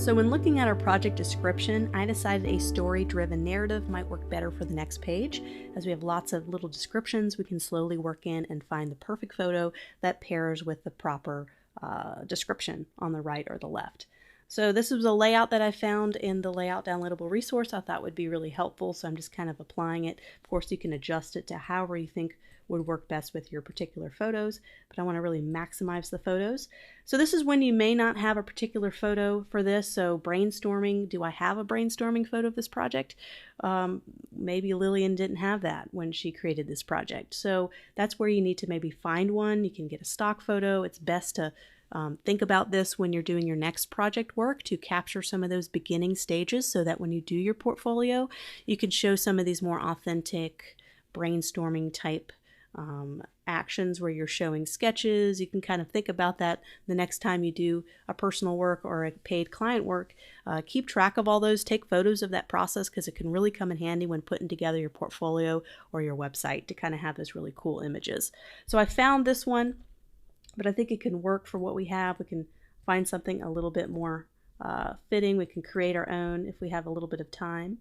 So when looking at our project description, I decided a story-driven narrative might work better for the next page. As we have lots of little descriptions, we can slowly work in and find the perfect photo that pairs with the proper description on the right or the left. So this was a layout that I found in the layout downloadable resource I thought would be really helpful, so I'm just kind of applying it. Of course, you can adjust it to however you think would work best with your particular photos, but I want to really maximize the photos. So this is when you may not have a particular photo for this. So brainstorming, do I have a brainstorming photo of this project? Maybe Lillian didn't have that when she created this project. So that's where you need to maybe find one. You can get a stock photo. It's best to think about this when you're doing your next project work to capture some of those beginning stages so that when you do your portfolio, you can show some of these more authentic brainstorming type actions where you're showing sketches. You can kind of think about that the next time you do a personal work or a paid client work. Keep track of all those, take photos of that process because it can really come in handy when putting together your portfolio or your website to kind of have those really cool images. So I found this one, but I think it can work for what we have. We can find something a little bit more fitting. We can create our own if we have a little bit of time.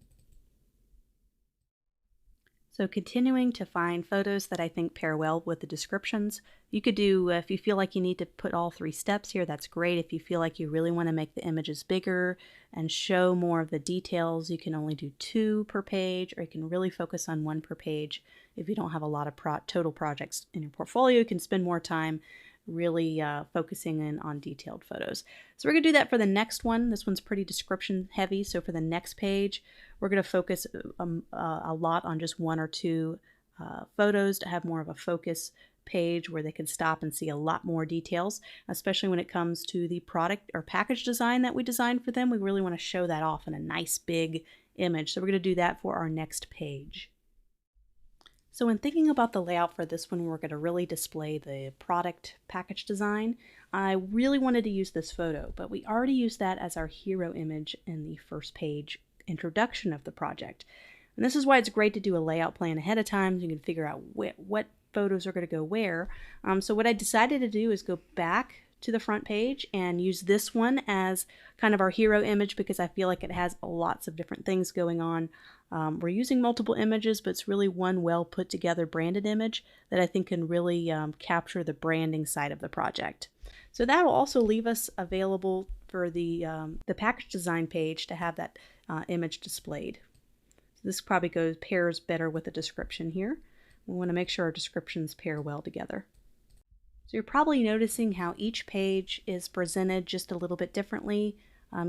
So continuing to find photos that I think pair well with the descriptions. You could do, if you feel like you need to put all 3 steps here, that's great. If you feel like you really want to make the images bigger and show more of the details, you can only do 2 per page, or you can really focus on 1 per page. If you don't have a lot of total projects in your portfolio, you can spend more time really focusing in on detailed photos. So we're going to do that for the next one. This one's pretty description heavy. So for the next page, we're going to focus a lot on just 1 or 2 photos to have more of a focus page where they can stop and see a lot more details, especially when it comes to the product or package design that we designed for them. We really want to show that off in a nice big image. So we're going to do that for our next page. So when thinking about the layout for this one, we're going to really display the product package design. I really wanted to use this photo, but we already used that as our hero image in the first page introduction of the project. And this is why it's great to do a layout plan ahead of time. So you can figure out what photos are going to go where. So what I decided to do is go back to the front page and use this one as kind of our hero image because I feel like it has lots of different things going on. We're using multiple images, but it's really one well put together branded image that I think can really capture the branding side of the project. So that will also leave us available for the package design page to have that image displayed. So this probably pairs better with the description here. We want to make sure our descriptions pair well together. So you're probably noticing how each page is presented just a little bit differently,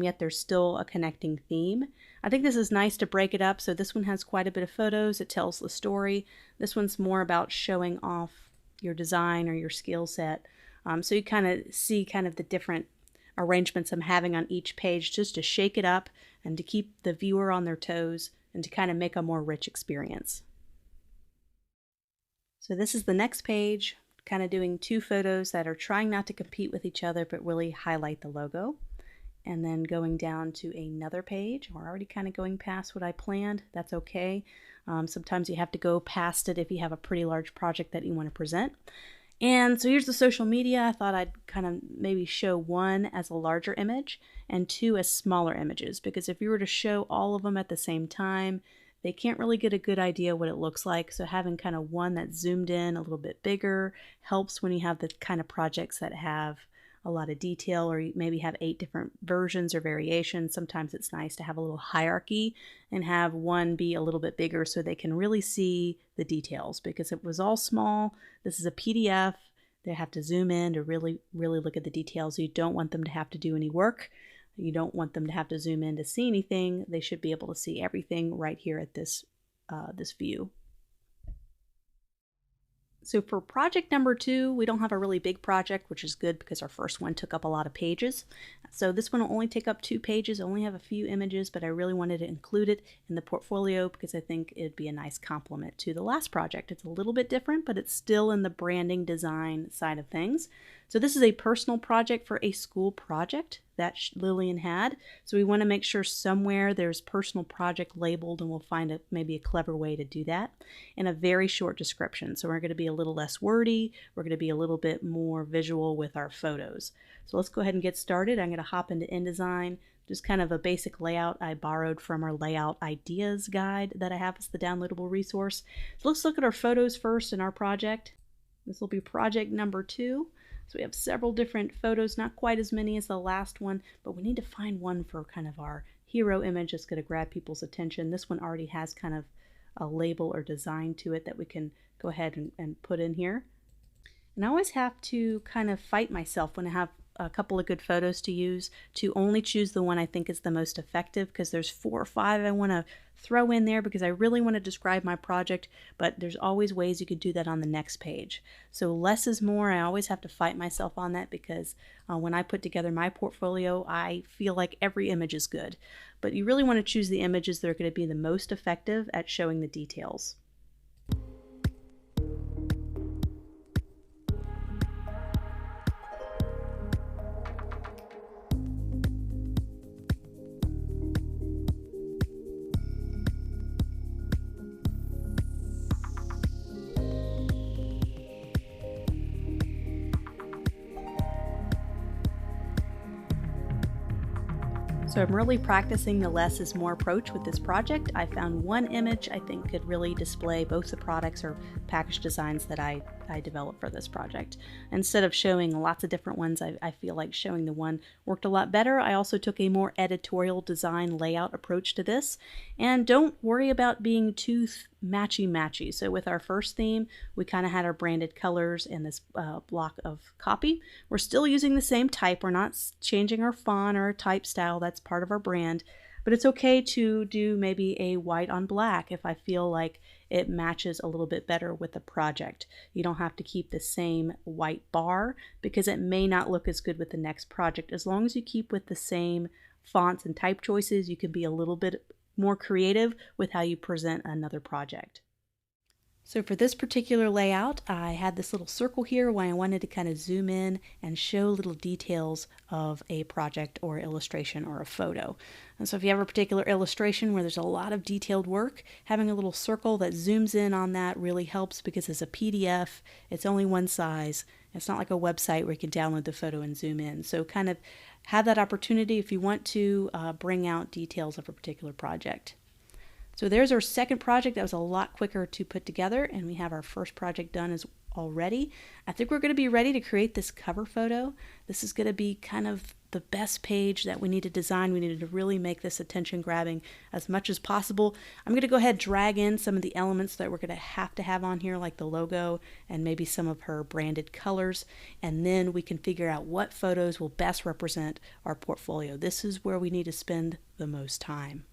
yet there's still a connecting theme. I think this is nice to break it up. So this one has quite a bit of photos. It tells the story. This one's more about showing off your design or your skill set. So you kind of see kind of the different arrangements I'm having on each page just to shake it up and to keep the viewer on their toes and to kind of make a more rich experience. So this is the next page, kind of doing 2 photos that are trying not to compete with each other but really highlight the logo. And then going down to another page. We're already kind of going past what I planned. That's okay. Sometimes you have to go past it if you have a pretty large project that you want to present. And so here's the social media. I thought I'd kind of maybe show 1 as a larger image and 2 as smaller images, because if you were to show all of them at the same time, they can't really get a good idea what it looks like. So having kind of 1 that's zoomed in a little bit bigger helps when you have the kind of projects that have a lot of detail, or you maybe have 8 different versions or variations. Sometimes it's nice to have a little hierarchy and have 1 be a little bit bigger so they can really see the details, because it was all small. This is a PDF. They have to zoom in to really look at the details. You don't want them to have to do any work. You don't want them to have to zoom in to see anything. They should be able to see everything right here at this view. So for project number 2, we don't have a really big project, which is good because our first one took up a lot of pages. So this one will only take up 2 pages, only have a few images, but I really wanted to include it in the portfolio because I think it'd be a nice complement to the last project. It's a little bit different, but it's still in the branding design side of things. So this is a personal project for a school project that Lillian had. So we want to make sure somewhere there's personal project labeled, and we'll find maybe a clever way to do that in a very short description. So we're going to be a little less wordy. We're going to be a little bit more visual with our photos. So let's go ahead and get started. I'm going to hop into InDesign, just kind of a basic layout I borrowed from our layout ideas guide that I have as the downloadable resource. So let's look at our photos first in our project. This will be project number 2. So we have several different photos, not quite as many as the last one, but we need to find one for kind of our hero image that's going to grab people's attention. This one already has kind of a label or design to it that we can go ahead and put in here. And I always have to kind of fight myself when I have a couple of good photos to use to only choose the one I think is the most effective, because there's 4 or 5 I want to throw in there because I really want to describe my project, but there's always ways you could do that on the next page. So less is more. I always have to fight myself on that because when I put together my portfolio, I feel like every image is good. But you really want to choose the images that are going to be the most effective at showing the details. So I'm really practicing the less is more approach with this project. I found one image I think could really display both the products or package designs that I developed for this project. Instead of showing lots of different ones, I feel like showing the one worked a lot better. I also took a more editorial design layout approach to this. And don't worry about being too matchy-matchy. So with our first theme, we kind of had our branded colors and this block of copy. We're still using the same type. We're not changing our font or our type style. That's part of our brand. But it's okay to do maybe a white on black if I feel like it matches a little bit better with the project. You don't have to keep the same white bar because it may not look as good with the next project. As long as you keep with the same fonts and type choices, you can be a little bit more creative with how you present another project. So for this particular layout, I had this little circle here where I wanted to kind of zoom in and show little details of a project or illustration or a photo. And so if you have a particular illustration where there's a lot of detailed work, having a little circle that zooms in on that really helps because it's a PDF, it's only one size. It's not like a website where you can download the photo and zoom in. So kind of have that opportunity if you want to bring out details of a particular project. So there's our second project that was a lot quicker to put together, and we have our first project done already. I think we're going to be ready to create this cover photo. This is going to be kind of the best page that we need to design. We needed to really make this attention grabbing as much as possible. I'm going to go ahead and drag in some of the elements that we're going to have on here, like the logo and maybe some of her branded colors, and then we can figure out what photos will best represent our portfolio. This is where we need to spend the most time.